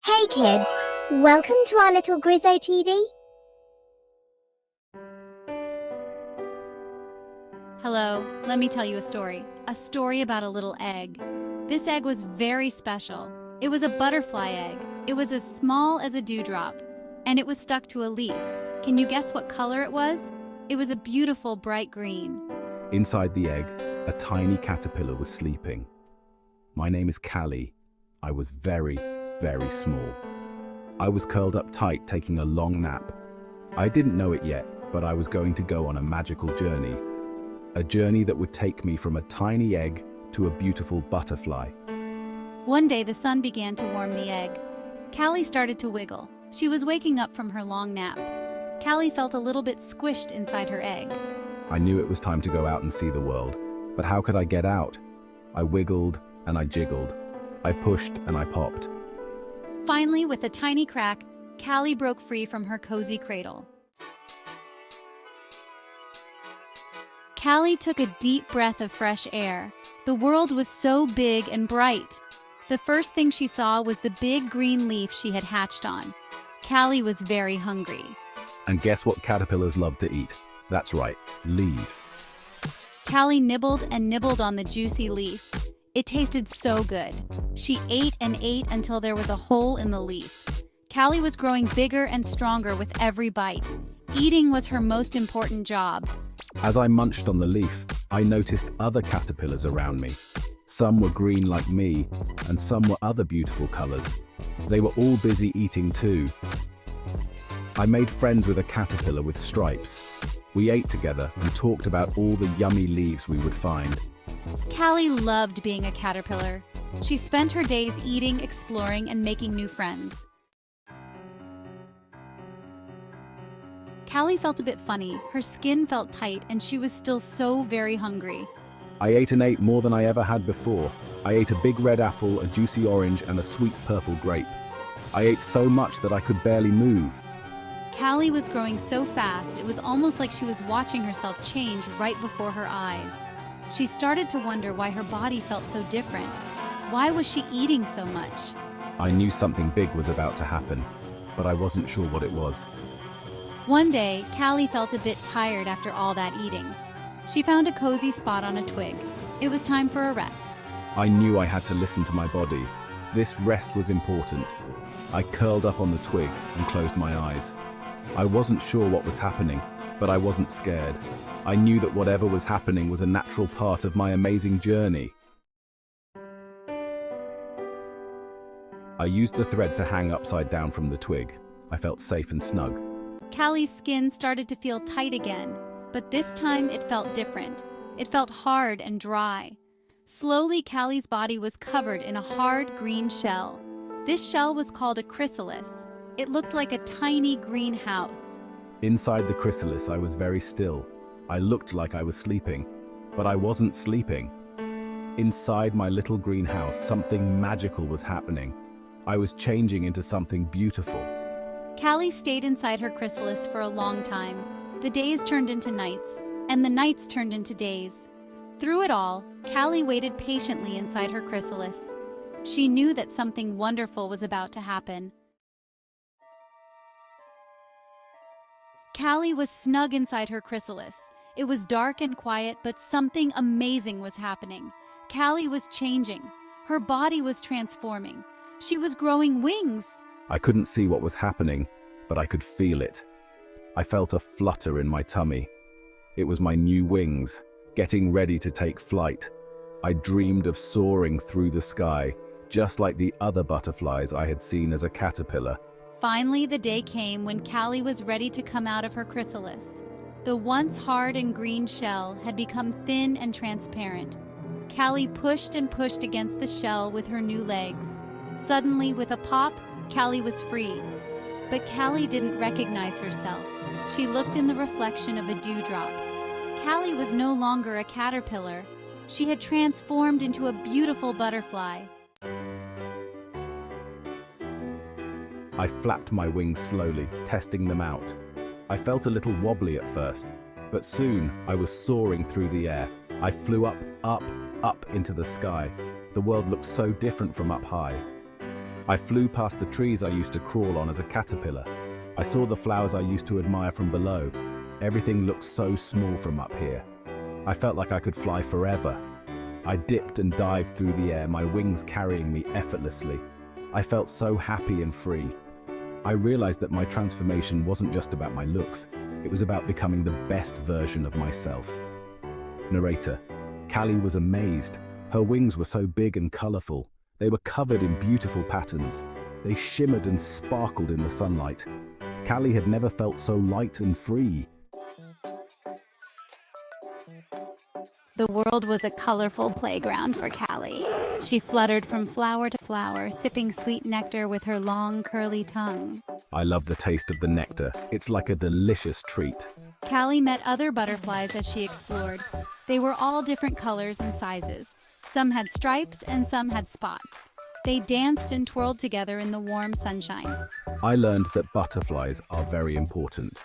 Hey kids, welcome to our little Grizzo TV. Hello, let me tell you a story. A story about a little egg. This egg was very special. It was a butterfly egg. It was as small as a dewdrop, and it was stuck to a leaf. Can you guess what color it was? It was a beautiful bright green. Inside the egg, a tiny caterpillar was sleeping. My name is Callie. I was very small. I was curled up tight, taking a long nap. I didn't know it yet, but I was going to go on a magical journey. A journey that would take me from a tiny egg to a beautiful butterfly. One day the sun began to warm the egg. Callie started to wiggle. She was waking up from her long nap. Callie felt a little bit squished inside her egg. I knew it was time to go out and see the world, but how could I get out? I wiggled and I jiggled. I pushed and I popped. Finally, with a tiny crack, Callie broke free from her cozy cradle. Callie took a deep breath of fresh air. The world was so big and bright. The first thing she saw was the big green leaf she had hatched on. Callie was very hungry. And guess what caterpillars love to eat? That's right, leaves. Callie nibbled and nibbled on the juicy leaf. It tasted so good. She ate and ate until there was a hole in the leaf. Callie was growing bigger and stronger with every bite. Eating was her most important job. As I munched on the leaf, I noticed other caterpillars around me. Some were green like me, and some were other beautiful colors. They were all busy eating too. I made friends with a caterpillar with stripes. We ate together and talked about all the yummy leaves we would find. Callie loved being a caterpillar. She spent her days eating, exploring, and making new friends. Callie felt a bit funny. Her skin felt tight, and she was still so very hungry. I ate and ate more than I ever had before. I ate a big red apple, a juicy orange, and a sweet purple grape. I ate so much that I could barely move. Callie was growing so fast, it was almost like she was watching herself change right before her eyes. She started to wonder why her body felt so different. Why was she eating so much? I knew something big was about to happen, but I wasn't sure what it was. One day, Callie felt a bit tired after all that eating. She found a cozy spot on a twig. It was time for a rest. I knew I had to listen to my body. This rest was important. I curled up on the twig and closed my eyes. I wasn't sure what was happening, but I wasn't scared. I knew that whatever was happening was a natural part of my amazing journey. I used the thread to hang upside down from the twig. I felt safe and snug. Callie's skin started to feel tight again, but this time it felt different. It felt hard and dry. Slowly, Callie's body was covered in a hard green shell. This shell was called a chrysalis. It looked like a tiny green house. Inside the chrysalis, I was very still. I looked like I was sleeping, but I wasn't sleeping. Inside my little greenhouse, something magical was happening. I was changing into something beautiful. Callie stayed inside her chrysalis for a long time. The days turned into nights, and the nights turned into days. Through it all, Callie waited patiently inside her chrysalis. She knew that something wonderful was about to happen. Callie was snug inside her chrysalis. It was dark and quiet, but something amazing was happening. Callie was changing. Her body was transforming. She was growing wings. I couldn't see what was happening, but I could feel it. I felt a flutter in my tummy. It was my new wings, getting ready to take flight. I dreamed of soaring through the sky, just like the other butterflies I had seen as a caterpillar. Finally, the day came when Callie was ready to come out of her chrysalis. The once hard and green shell had become thin and transparent. Callie pushed and pushed against the shell with her new legs. Suddenly, with a pop, Callie was free. But Callie didn't recognize herself. She looked in the reflection of a dewdrop. Callie was no longer a caterpillar. She had transformed into a beautiful butterfly. I flapped my wings slowly, testing them out. I felt a little wobbly at first, but soon I was soaring through the air. I flew up into the sky. The world looked so different from up high. I flew past the trees I used to crawl on as a caterpillar. I saw the flowers I used to admire from below. Everything looked so small from up here. I felt like I could fly forever. I dipped and dived through the air, my wings carrying me effortlessly. I felt so happy and free. I realized that my transformation wasn't just about my looks, it was about becoming the best version of myself. Narrator: Callie was amazed. Her wings were so big and colorful. They were covered in beautiful patterns. They shimmered and sparkled in the sunlight. Callie had never felt so light and free. The world was a colorful playground for Callie. She fluttered from flower to flower, sipping sweet nectar with her long, curly tongue. I love the taste of the nectar. It's like a delicious treat. Callie met other butterflies as she explored. They were all different colors and sizes. Some had stripes and some had spots. They danced and twirled together in the warm sunshine. I learned that butterflies are very important.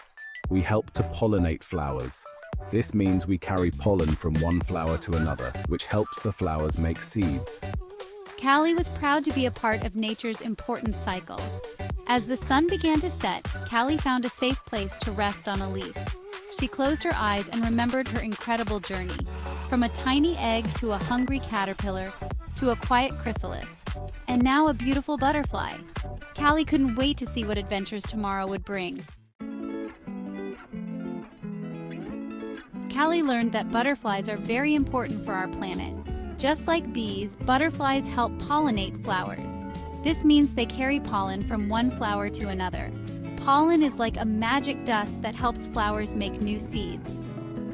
We help to pollinate flowers. This means we carry pollen from one flower to another, which helps the flowers make seeds. Callie was proud to be a part of nature's important cycle. As the sun began to set, Callie found a safe place to rest on a leaf. She closed her eyes and remembered her incredible journey, from a tiny egg to a hungry caterpillar to a quiet chrysalis, and now a beautiful butterfly. Callie couldn't wait to see what adventures tomorrow would bring. Callie learned that butterflies are very important for our planet. Just like bees, butterflies help pollinate flowers. This means they carry pollen from one flower to another. Pollen is like a magic dust that helps flowers make new seeds.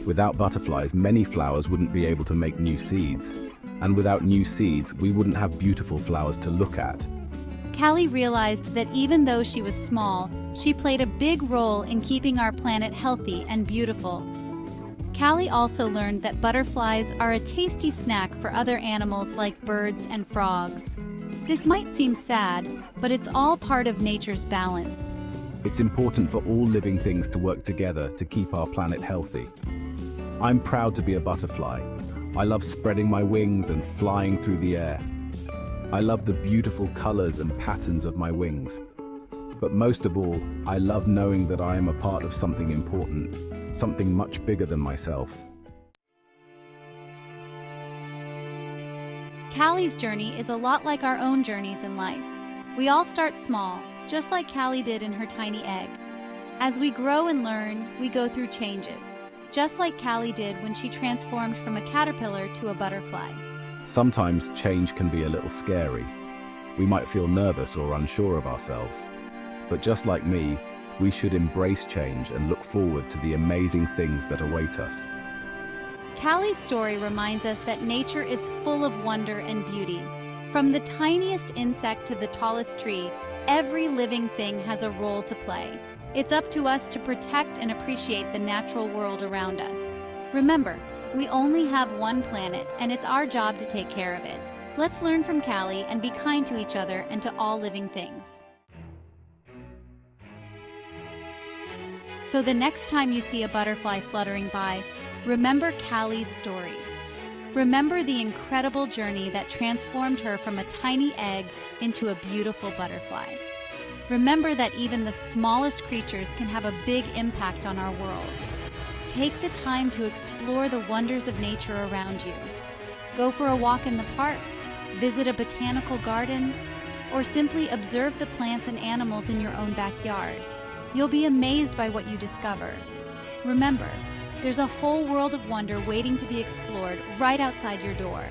Without butterflies, many flowers wouldn't be able to make new seeds. And without new seeds, we wouldn't have beautiful flowers to look at. Callie realized that even though she was small, she played a big role in keeping our planet healthy and beautiful. Callie also learned that butterflies are a tasty snack for other animals like birds and frogs. This might seem sad, but it's all part of nature's balance. It's important for all living things to work together to keep our planet healthy. I'm proud to be a butterfly. I love spreading my wings and flying through the air. I love the beautiful colors and patterns of my wings. But most of all, I love knowing that I am a part of something important, something much bigger than myself. Callie's journey is a lot like our own journeys in life. We all start small, just like Callie did in her tiny egg. As we grow and learn, we go through changes, just like Callie did when she transformed from a caterpillar to a butterfly. Sometimes change can be a little scary. We might feel nervous or unsure of ourselves. But just like me, we should embrace change and look forward to the amazing things that await us. Callie's story reminds us that nature is full of wonder and beauty. From the tiniest insect to the tallest tree, every living thing has a role to play. It's up to us to protect and appreciate the natural world around us. Remember, we only have one planet, and it's our job to take care of it. Let's learn from Callie and be kind to each other and to all living things. So the next time you see a butterfly fluttering by, remember Callie's story. Remember the incredible journey that transformed her from a tiny egg into a beautiful butterfly. Remember that even the smallest creatures can have a big impact on our world. Take the time to explore the wonders of nature around you. Go for a walk in the park, visit a botanical garden, or simply observe the plants and animals in your own backyard. You'll be amazed by what you discover. Remember, there's a whole world of wonder waiting to be explored right outside your door.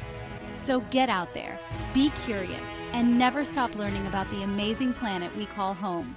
So get out there, be curious, and never stop learning about the amazing planet we call home.